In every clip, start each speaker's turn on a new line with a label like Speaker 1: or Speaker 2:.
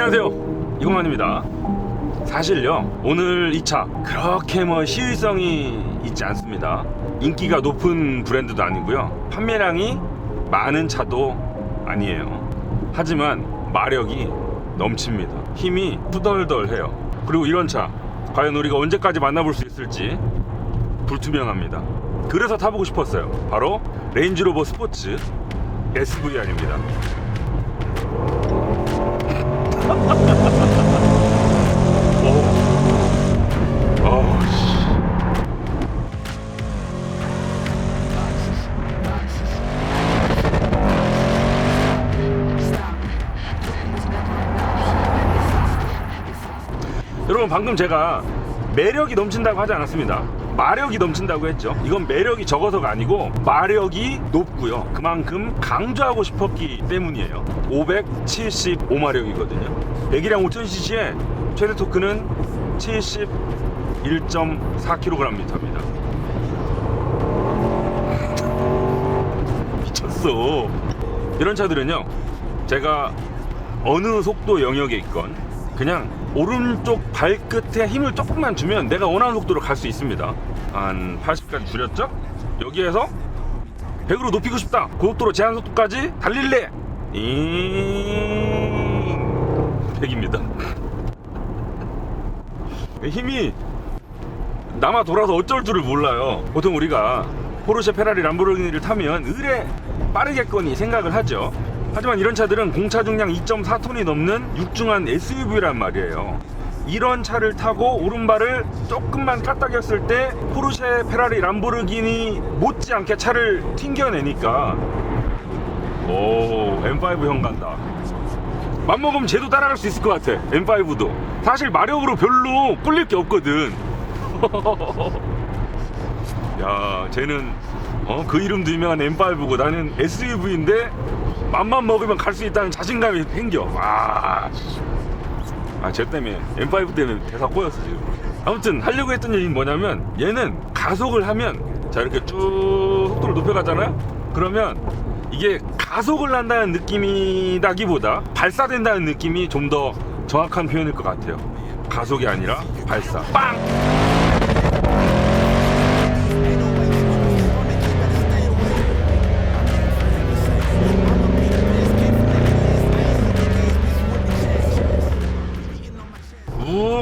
Speaker 1: 안녕하세요, 이공만입니다. 사실요, 오늘 이 차 그렇게 시의성이 있지 않습니다. 인기가 높은 브랜드도 아니고요, 판매량이 많은 차도 아니에요. 하지만 마력이 넘칩니다. 힘이 후덜덜해요. 그리고 이런 차 과연 우리가 언제까지 만나볼 수 있을지 불투명합니다. 그래서 타보고 싶었어요. 바로 레인지로버 스포츠 SVR입니다. 여러분, 방금 제가 매력이 넘친다고 하지 않았습니다. 마력이 넘친다고 했죠. 이건 매력이 적어서가 아니고 마력이 높고요, 그만큼 강조하고 싶었기 때문이에요. 575마력이거든요 100이랑 5000cc에 최대 토크는 71.4kgm입니다 미쳤어. 이런 차들은요, 제가 어느 속도 영역에 있건 그냥 오른쪽 발끝에 힘을 조금만 주면 내가 원하는 속도로 갈 수 있습니다. 한 80까지 줄였죠? 여기에서 100으로 높이고 싶다, 고속도로 제한 속도까지 달릴래, 100입니다 힘이 남아 돌아서 어쩔 줄을 몰라요. 보통 우리가 포르쉐, 페라리, 람보르기니를 타면 의뢰 빠르겠거니 생각을 하죠. 하지만 이런 차들은 공차 중량 2.4톤이 넘는 육중한 SUV란 말이에요. 이런 차를 타고 오른발을 조금만 까딱였을 때 포르쉐, 페라리, 람보르기니 못지않게 차를 튕겨내니까 오, M5 형 간다. 맘먹으면 쟤도 따라갈 수 있을 것 같아. M5도 사실 마력으로 별로 꿀릴 게 없거든. 야, 쟤는 그 이름도 유명한 M5고 나는 SUV인데 맘만 먹으면 갈 수 있다는 자신감이 생겨. 쟤 때문에, M5 때문에 대사 꼬였어 지금. 아무튼 하려고 했던 얘기는 뭐냐면, 얘는 가속을 하면 자 이렇게 쭉 속도를 높여가잖아요. 그러면 이게 가속을 한다는 느낌이라기보다 발사된다는 느낌이 좀 더 정확한 표현일 것 같아요. 가속이 아니라 발사. 빵!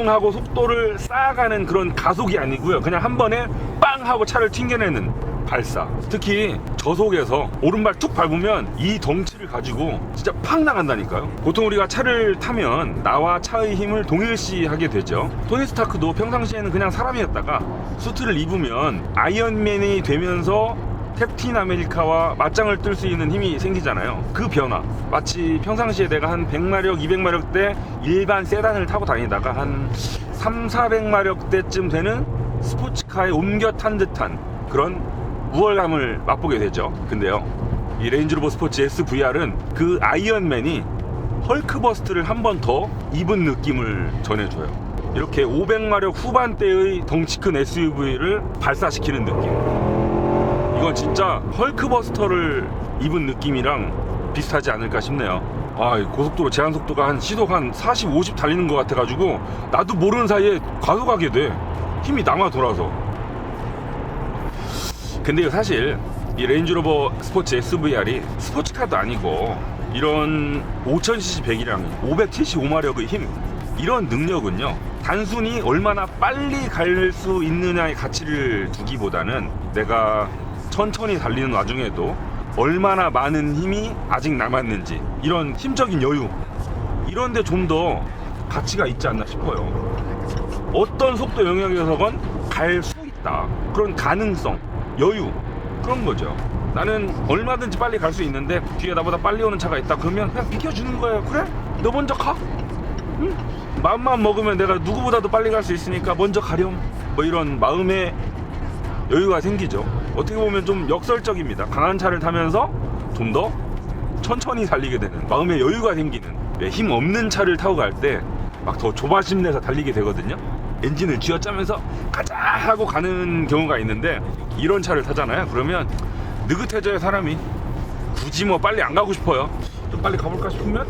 Speaker 1: 하고 속도를 쌓아가는 그런 가속이 아니고요, 그냥 한 번에 빵 하고 차를 튕겨내는 발사. 특히 저속에서 오른발 툭 밟으면 이 덩치를 가지고 진짜 팍 나간다니까요. 보통 우리가 차를 타면 나와 차의 힘을 동일시하게 되죠. 토니 스타크도 평상시에는 그냥 사람이었다가 수트를 입으면 아이언맨이 되면서 캡틴 아메리카와 맞짱을 뜰 수 있는 힘이 생기잖아요. 그 변화, 마치 평상시에 내가 한 100마력, 200마력대 일반 세단을 타고 다니다가 한 3, 400마력대쯤 되는 스포츠카에 옮겨 탄 듯한 그런 우월감을 맛보게 되죠. 근데요, 이 레인지로버 스포츠 SVR은 그 아이언맨이 헐크버스트를 한 번 더 입은 느낌을 전해줘요. 이렇게 500마력 후반대의 덩치 큰 SUV를 발사시키는 느낌. 이건 진짜 헐크버스터를 입은 느낌이랑 비슷하지 않을까 싶네요. 고속도로 제한속도가 한 시속 한 40, 50 달리는 것 같아가지고 나도 모르는 사이에 과속하게 돼. 힘이 남아 돌아서. 근데 사실 이 레인지로버 스포츠 SVR이 스포츠카도 아니고 이런 5000cc 배기량이 575마력의 힘, 이런 능력은요, 단순히 얼마나 빨리 갈 수 있느냐의 가치를 두기보다는 내가 천천히 달리는 와중에도 얼마나 많은 힘이 아직 남았는지, 이런 힘적인 여유, 이런데 좀 더 가치가 있지 않나 싶어요. 어떤 속도 영역에서건 갈 수 있다, 그런 가능성, 여유, 그런 거죠. 나는 얼마든지 빨리 갈 수 있는데 뒤에 나보다 빨리 오는 차가 있다 그러면 그냥 비켜주는 거예요. 그래? 너 먼저 가. 응? 마음만 먹으면 내가 누구보다도 빨리 갈 수 있으니까 먼저 가렴. 이런 마음의 여유가 생기죠. 어떻게 보면 좀 역설적입니다. 강한 차를 타면서 좀 더 천천히 달리게 되는 마음의 여유가 생기는. 힘 없는 차를 타고 갈 때 막 더 조바심 내서 달리게 되거든요. 엔진을 쥐어짜면서 가자 하고 가는 경우가 있는데, 이런 차를 타잖아요. 그러면 느긋해져요, 사람이. 굳이 빨리 안 가고 싶어요. 좀 빨리 가볼까 싶으면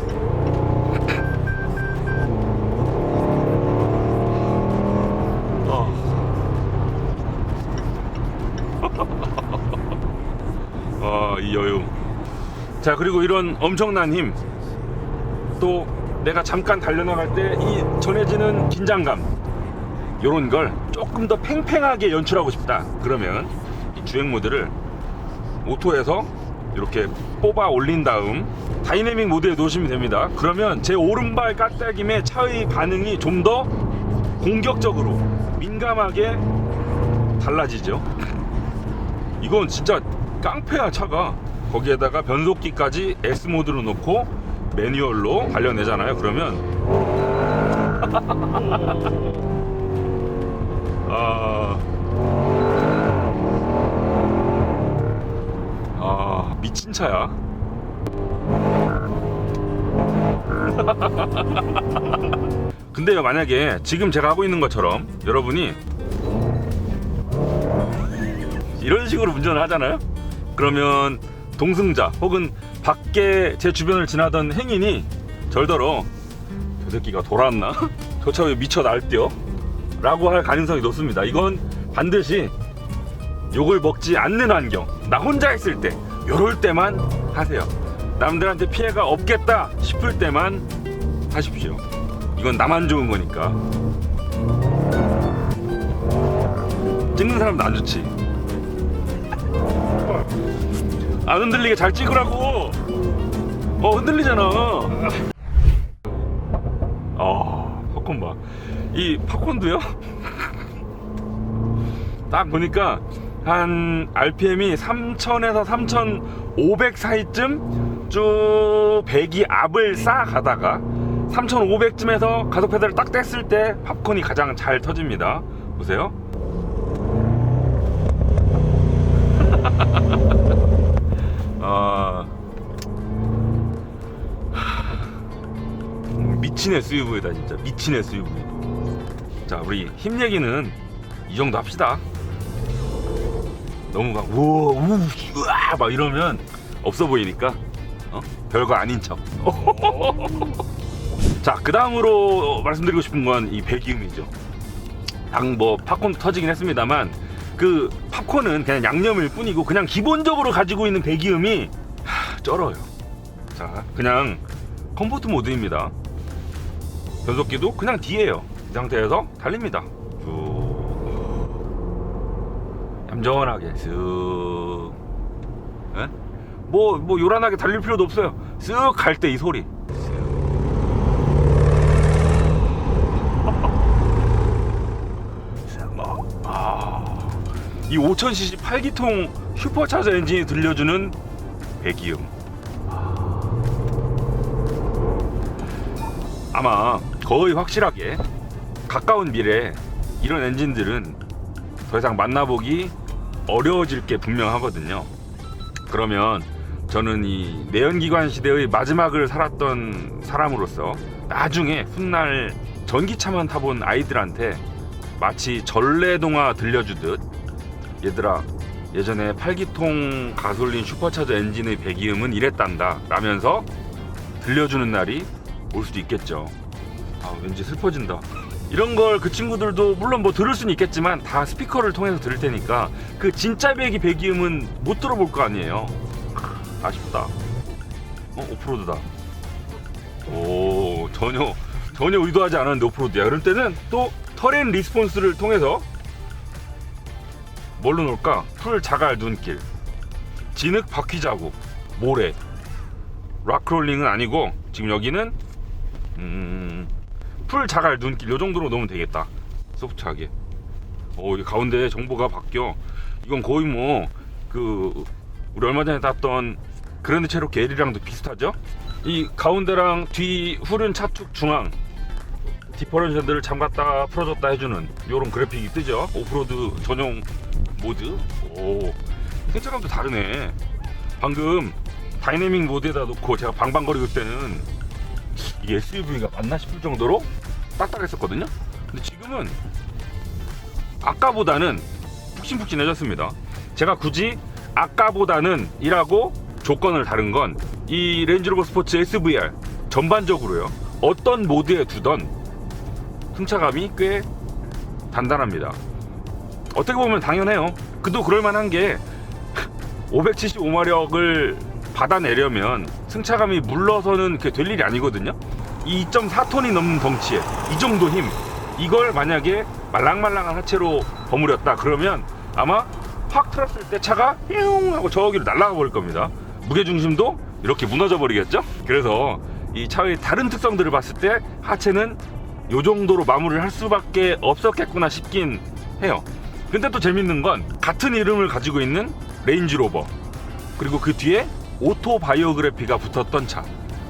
Speaker 1: 자, 그리고 이런 엄청난 힘, 또 내가 잠깐 달려나갈 때 이 전해지는 긴장감, 요런 걸 조금 더 팽팽하게 연출하고 싶다 그러면 이 주행 모드를 오토에서 이렇게 뽑아 올린 다음 다이내믹 모드에 놓으시면 됩니다. 그러면 제 오른발 깍딱임에 차의 반응이 좀 더 공격적으로 민감하게 달라지죠. 이건 진짜 깡패야 차가. 거기에다가 변속기까지 S 모드로 놓고 매뉴얼로 달려내잖아요. 그러면 미친 차야. 근데요, 만약에 지금 제가 하고 있는 것처럼 여러분이 이런 식으로 운전을 하잖아요. 그러면 동승자 혹은 밖에 제 주변을 지나던 행인이 절더러 저 새끼가 돌았나? 저 차 왜 미쳐 날뛰어? 라고 할 가능성이 높습니다. 이건 반드시 욕을 먹지 않는 환경, 나 혼자 있을 때, 요럴 때만 하세요. 남들한테 피해가 없겠다 싶을 때만 하십시오. 이건 나만 좋은 거니까. 찍는 사람도 안 좋지. 안 흔들리게 잘 찍으라고. 흔들리잖아. 팝콘 봐. 이 팝콘도요? 딱 보니까 한 RPM이 3000에서 3500 사이쯤 쭉 배기 앞을 쌓아가다가 3500쯤에서 가속 페달을 딱 뗐을 때 팝콘이 가장 잘 터집니다. 보세요. 미친 SUV다 진짜. 미친 SUV. 자, 우리 힘 얘기는 이 정도 합시다. 너무 막 우와 우와 막 이러면 없어 보이니까 별거 아닌 척. 자, 그 다음으로 말씀드리고 싶은 건 이 배기음이죠. 뭐 팝콘도 터지긴 했습니다만 그 팝콘은 그냥 양념일 뿐이고 그냥 기본적으로 가지고 있는 배기음이 쩔어요. 자, 그냥 컴포트 모드입니다. 변속기도 그냥 D예요. 이 상태에서 달립니다. 쭉 얌전하게 쓱. 예? 뭐 요란하게 달릴 필요도 없어요. 쓱 갈 때 이 소리. 이 5000cc 8기통 슈퍼차저 엔진이 들려주는 배기음. 아마 거의 확실하게 가까운 미래에 이런 엔진들은 더 이상 만나보기 어려워질 게 분명하거든요. 그러면 저는 이 내연기관 시대의 마지막을 살았던 사람으로서 나중에 훗날 전기차만 타본 아이들한테 마치 전래동화 들려주듯, 얘들아 예전에 8기통 가솔린 슈퍼차저 엔진의 배기음은 이랬단다 라면서 들려주는 날이 올 수도 있겠죠. 왠지 슬퍼진다. 이런 걸 그 친구들도 물론 뭐 들을 수는 있겠지만 다 스피커를 통해서 들을 테니까 그 진짜 배기음은 못 들어볼 거 아니에요. 아쉽다. 오프로드다. 오, 전혀 의도하지 않았는데 오프로드야. 그럴 때는 또 터렌 리스폰스를 통해서 뭘로 놓을까? 풀 자갈 눈길, 진흙 바퀴 자국, 모래. 락크롤링은 아니고 지금 여기는 풀 자갈 눈길, 요 정도로 놓으면 되겠다. 소프트하게. 이 가운데 정보가 바뀌어. 이건 거의 뭐 우리 얼마 전에 탔던 그랜드 체로키 L이랑도 비슷하죠? 이 가운데랑 뒤 후륜 차축 중앙 디퍼런셜들을 잠갔다 풀어줬다 해주는 요런 그래픽이 뜨죠. 오프로드 전용 모드. 오, 승차감도 다르네. 방금 다이내믹 모드에다 놓고 제가 방방거리고 때는 이게 SUV가 맞나 싶을 정도로 딱딱했었거든요. 근데 지금은 아까보다는 푹신푹신해졌습니다. 제가 굳이 아까보다는 이라고 조건을 다른 건 이 렌즈로버 스포츠 SVR 전반적으로요, 어떤 모드에 두던 승차감이 꽤 단단합니다. 어떻게 보면 당연해요. 그도 그럴만한 게 575마력을 받아내려면 승차감이 물러서는 게 될 일이 아니거든요. 이 2.4톤이 넘는 덩치에 이 정도 힘, 이걸 만약에 말랑말랑한 하체로 버무렸다 그러면 아마 확 틀었을 때 차가 휘웅 하고 저기로 날아가 버릴 겁니다. 무게중심도 이렇게 무너져 버리겠죠. 그래서 이 차의 다른 특성들을 봤을 때 하체는 이 정도로 마무리를 할 수밖에 없었겠구나 싶긴 해요. 근데 또 재밌는 건 같은 이름을 가지고 있는 레인지로버, 그리고 그 뒤에 오토바이오그래피가 붙었던 차,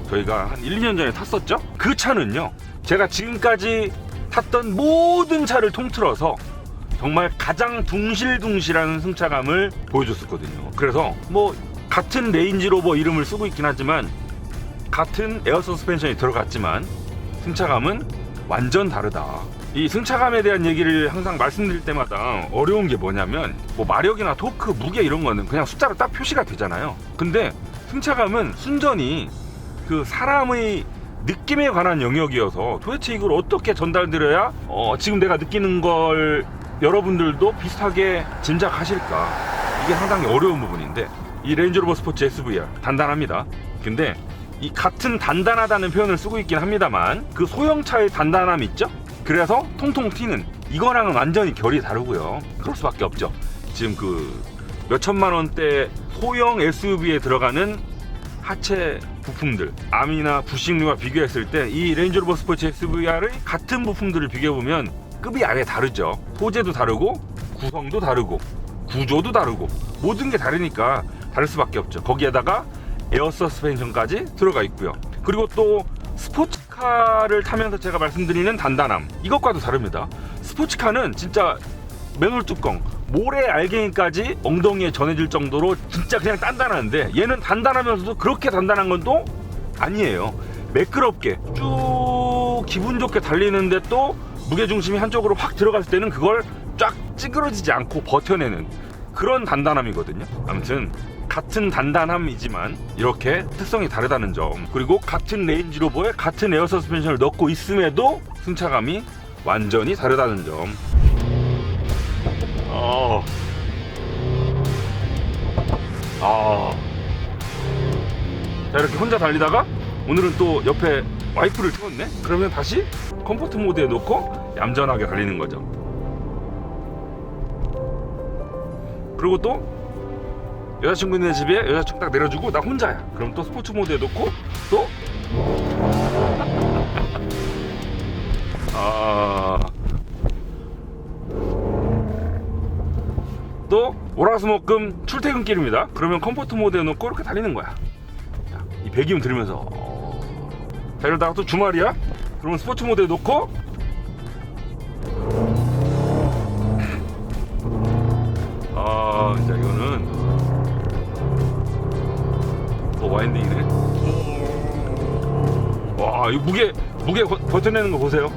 Speaker 1: 저희가 한 1, 2년 전에 탔었죠. 그 차는요, 제가 지금까지 탔던 모든 차를 통틀어서 정말 가장 둥실둥실한 승차감을 보여줬었거든요. 그래서 뭐 같은 레인지로버 이름을 쓰고 있긴 하지만, 같은 에어 서스펜션이 들어갔지만 승차감은 완전 다르다. 이 승차감에 대한 얘기를 항상 말씀드릴 때마다 어려운 게 뭐냐면, 뭐 마력이나 토크, 무게 이런 거는 그냥 숫자로 딱 표시가 되잖아요. 근데 승차감은 순전히 그 사람의 느낌에 관한 영역이어서 도대체 이걸 어떻게 전달드려야 지금 내가 느끼는 걸 여러분들도 비슷하게 짐작하실까, 이게 상당히 어려운 부분인데, 이 레인지로버 스포츠 SVR 단단합니다. 근데 이 같은 단단하다는 표현을 쓰고 있긴 합니다만, 그 소형차의 단단함 있죠? 그래서 통통 튀는 이거랑은 완전히 결이 다르고요. 그럴 수밖에 없죠. 지금 그 몇천만 원대 소형 SUV에 들어가는 하체 부품들, 암이나 부식류와 비교했을 때 이 레인지로버 스포츠 SVR의 같은 부품들을 비교해보면 급이 아예 다르죠. 소재도 다르고 구성도 다르고 구조도 다르고 모든 게 다르니까 다를 수밖에 없죠. 거기에다가 에어 서스펜션까지 들어가 있고요. 그리고 또 스포츠카를 타면서 제가 말씀드리는 단단함, 이것과도 다릅니다. 스포츠카는 진짜 맨홀 뚜껑, 모래 알갱이까지 엉덩이에 전해질 정도로 진짜 그냥 단단한데, 얘는 단단하면서도 그렇게 단단한 건 또 아니에요. 매끄럽게 쭉 기분 좋게 달리는데 또 무게중심이 한쪽으로 확 들어갔을 때는 그걸 쫙 찌그러지지 않고 버텨내는 그런 단단함이거든요. 아무튼 같은 단단함이지만 이렇게 특성이 다르다는 점, 그리고 같은 레인지로버에 같은 에어 서스펜션을 넣고 있음에도 승차감이 완전히 다르다는 점. 자, 이렇게 혼자 달리다가 오늘은 또 옆에 와이프를 태웠네? 그러면 다시 컴포트 모드에 놓고 얌전하게 달리는 거죠. 그리고 또 여자친구 있는 집에 여자친구 딱 내려주고 나 혼자야. 그럼 또 스포츠 모드에 놓고 또 또 월화수목금 출퇴근길입니다. 그러면 컴포트 모드에 놓고 이렇게 달리는 거야. 자, 이 배기음 들으면서 자, 이러다가 또 주말이야? 그러면 스포츠 모드에 놓고 진짜 이거는 와인딩이네. 와, 이 무게 버텨내는 거 보세요.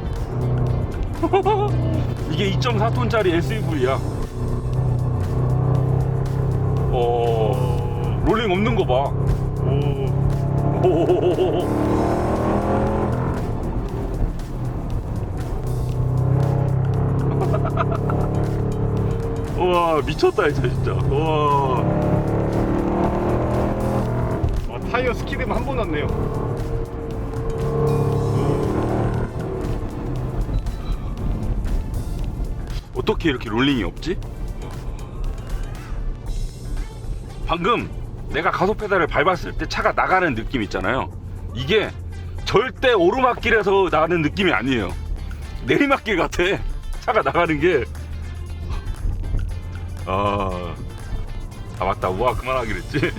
Speaker 1: 이게 2.4톤짜리 SUV야. 롤링 없는 거 봐. 우와, 미쳤다 진짜. 우와.
Speaker 2: 타이어 스키드만 한 번 왔네요.
Speaker 1: 어떻게 이렇게 롤링이 없지? 방금 내가 가속 페달을 밟았을 때 차가 나가는 느낌 있잖아요. 이게 절대 오르막길에서 나가는 느낌이 아니에요. 내리막길 같아. 차가 나가는 게. 맞다. 우와, 그만하기로 했지.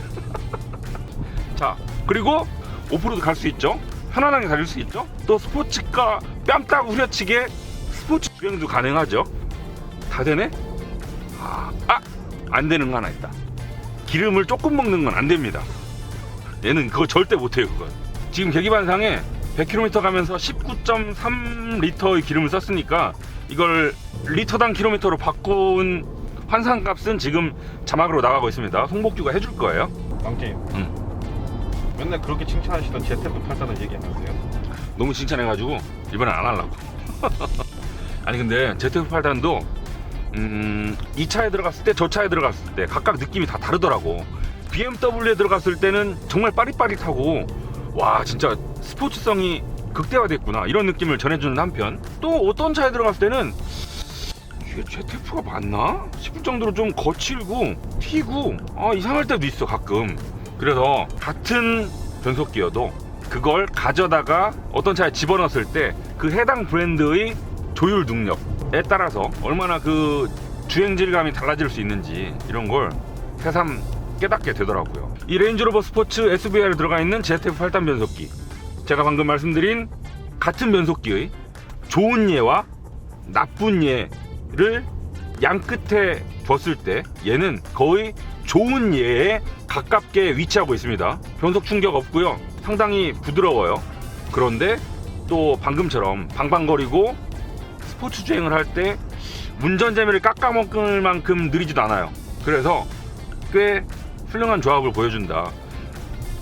Speaker 1: 자, 그리고 오프로드 갈 수 있죠. 편안하게 달릴 수 있죠. 또 스포츠카 뺨딱 후려치게 스포츠 주행도 가능하죠. 다 되네? 안 되는 거 하나 있다. 기름을 조금 먹는 건 안 됩니다. 얘는 그거 절대 못해요. 그건 지금 계기판상에 100km 가면서 19.3리터의 기름을 썼으니까 이걸 리터당 킬로미터로 바꾼 환산값은 지금 자막으로 나가고 있습니다. 송복규가 해줄 거예요.
Speaker 2: 왕님, 맨날 그렇게 칭찬하시던 ZF-84는 얘기 안 하세요?
Speaker 1: 너무 칭찬해가지고 이번엔 안 하려고. 아니 근데 ZF-84도 이 차에 들어갔을 때 저 차에 들어갔을 때 각각 느낌이 다 다르더라고. BMW에 들어갔을 때는 정말 빠릿빠릿하고 와 진짜 스포츠성이 극대화됐구나 이런 느낌을 전해주는 한편, 또 어떤 차에 들어갔을 때는 이게 ZF가 맞나 싶을 정도로 좀 거칠고 튀고 이상할 때도 있어 가끔. 그래서 같은 변속기여도 그걸 가져다가 어떤 차에 집어넣었을 때 그 해당 브랜드의 조율 능력에 따라서 얼마나 그 주행 질감이 달라질 수 있는지 이런 걸 새삼 깨닫게 되더라고요. 이 레인지로버 스포츠 SVR에 들어가 있는 ZF 8단 변속기, 제가 방금 말씀드린 같은 변속기의 좋은 예와 나쁜 예를 양 끝에 뒀을 때 얘는 거의 좋은 예에 가깝게 위치하고 있습니다. 변속 충격 없고요, 상당히 부드러워요. 그런데 또 방금처럼 방방거리고 스포츠 주행을 할 때 운전 재미를 깎아먹을 만큼 느리지도 않아요. 그래서 꽤 훌륭한 조합을 보여준다.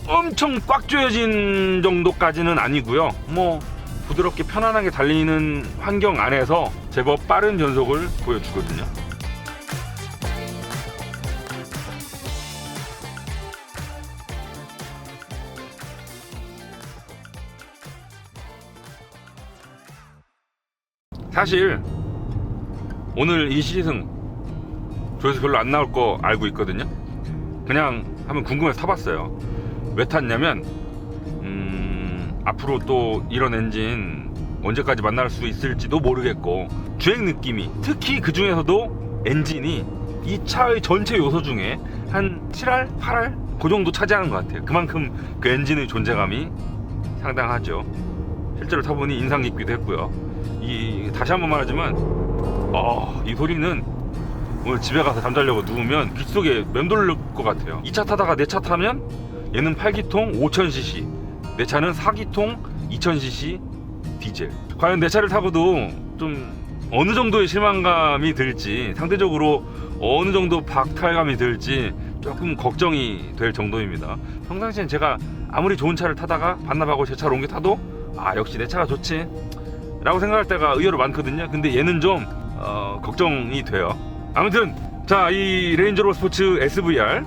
Speaker 1: 엄청 꽉 조여진 정도까지는 아니고요, 뭐 부드럽게 편안하게 달리는 환경 안에서 제법 빠른 변속을 보여주거든요. 사실 오늘 이 시승 조회수 별로 안 나올 거 알고 있거든요. 그냥 한번 궁금해서 타봤어요. 왜 탔냐면 앞으로 또 이런 엔진 언제까지 만날 수 있을지도 모르겠고, 주행 느낌이, 특히 그 중에서도 엔진이 이 차의 전체 요소 중에 한 7할, 8할 그 정도 차지하는 것 같아요. 그만큼 그 엔진의 존재감이 상당하죠. 실제로 타보니 인상 깊기도 했고요. 다시 한번 말하지만 이 소리는 오늘 집에 가서 잠자려고 누우면 귓속에 맴돌릴 것 같아요. 이 차 타다가 내 차 타면 얘는 8기통 5000cc, 내 차는 4기통 2000cc 디젤. 과연 내 차를 타고도 좀 어느 정도의 실망감이 들지, 상대적으로 어느 정도 박탈감이 들지 조금 걱정이 될 정도입니다. 평상시엔 제가 아무리 좋은 차를 타다가 반납하고 제 차로 옮겨 타도 역시 내 차가 좋지 라고 생각할 때가 의외로 많거든요. 근데 얘는 좀 걱정이 돼요. 아무튼 자, 이 레인지로버 스포츠 SVR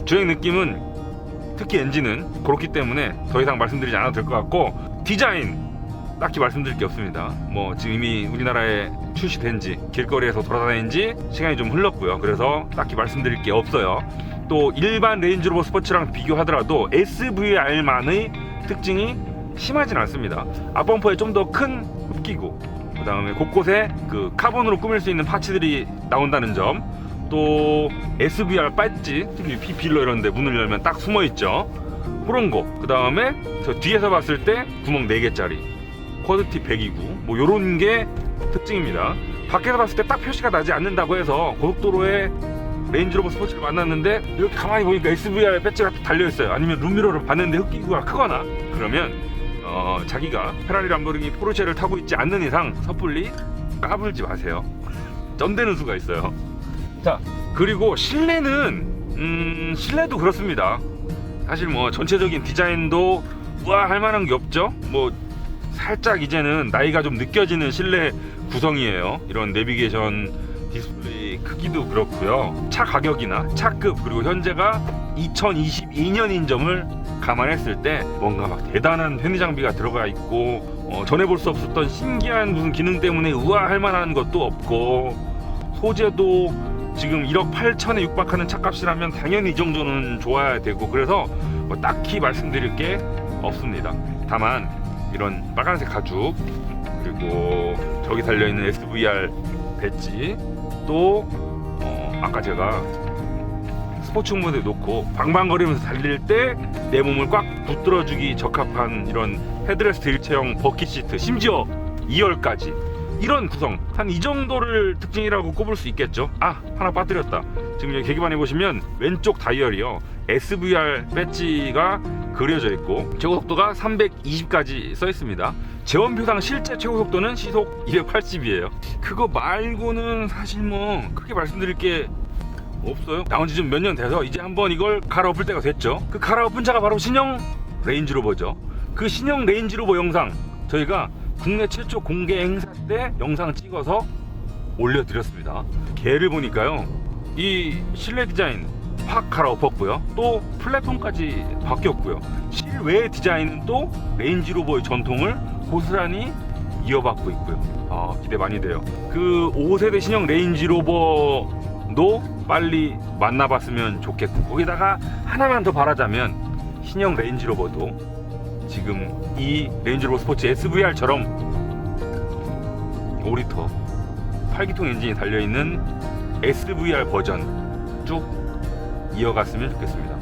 Speaker 1: 주행 느낌은, 특히 엔진은 그렇기 때문에 더 이상 말씀드리지 않아도 될 것 같고, 디자인 딱히 말씀드릴 게 없습니다. 뭐 지금 이미 우리나라에 출시된 지, 길거리에서 돌아다닌 지 시간이 좀 흘렀고요. 그래서 딱히 말씀드릴 게 없어요. 또 일반 레인지로버 스포츠랑 비교하더라도 SVR만의 특징이 심하진 않습니다. 앞범퍼에 좀 더 큰 흡기구, 그 다음에 곳곳에 그 카본으로 꾸밀 수 있는 파츠들이 나온다는 점, 또 SVR 배지, 특히 B필러 이런 데 문을 열면 딱 숨어 있죠. 그런 거. 그 다음에 저 뒤에서 봤을 때 구멍 4개짜리 쿼드티 배기구, 뭐 요런 게 특징입니다. 밖에서 봤을 때 딱 표시가 나지 않는다고 해서 고속도로에 레인지로버 스포츠를 만났는데 이렇게 가만히 보니까 SVR 배지가 달려있어요. 아니면 룸미러를 봤는데 흡기구가 크거나 그러면 자기가 페라리, 람보르기니, 포르쉐를 타고 있지 않는 이상 섣불리 까불지 마세요. 점되는 수가 있어요. 자, 그리고 실내도 그렇습니다. 사실 뭐 전체적인 디자인도 우와 할 만한 게 없죠. 뭐 살짝 이제는 나이가 좀 느껴지는 실내 구성이에요. 이런 내비게이션 디스플레이 크기도 그렇고요. 차 가격이나 차급, 그리고 현재가 2022년인 점을 감안했을 때 뭔가 막 대단한 편의 장비가 들어가 있고 전에 볼 수 없었던 신기한 무슨 기능 때문에 우아할 만한 것도 없고, 소재도 지금 1억 8천에 육박하는 차값이라면 당연히 이 정도는 좋아야 되고, 그래서 뭐 딱히 말씀드릴 게 없습니다. 다만 이런 빨간색 가죽, 그리고 저기 달려있는 SVR 배지, 또 아까 제가 스포츠 모드에 놓고 방방거리면서 달릴 때 내 몸을 꽉 붙들어주기 적합한 이런 헤드레스트 일체형 버킷 시트, 심지어 2열까지, 이런 구성, 한 이 정도를 특징이라고 꼽을 수 있겠죠. 하나 빠뜨렸다. 지금 여기 계기판에 보시면 왼쪽 다이얼이요, SVR 배지가 그려져 있고 최고속도가 320까지 써 있습니다. 제원표상 실제 최고속도는 시속 280이에요. 그거 말고는 사실 뭐 크게 말씀드릴 게 없어요. 나온 지 좀 몇 년 돼서 이제 한번 이걸 갈아엎을 때가 됐죠. 그 갈아엎은 차가 바로 신형 레인지로버죠. 그 신형 레인지로버 영상 저희가 국내 최초 공개 행사 때 영상 찍어서 올려드렸습니다. 걔를 보니까요, 이 실내 디자인, 확 갈아엎었고요. 또 플랫폼까지 바뀌었고요. 실외 디자인은 또 레인지로버의 전통을 고스란히 이어받고 있고요. 기대 많이 돼요. 그 5세대 신형 레인지로버도 빨리 만나봤으면 좋겠고, 거기다가 하나만 더 바라자면 신형 레인지로버도 지금 이 레인지로버 스포츠 SVR처럼 5리터 8기통 엔진이 달려있는 SVR 버전 쭉 이어갔으면 좋겠습니다.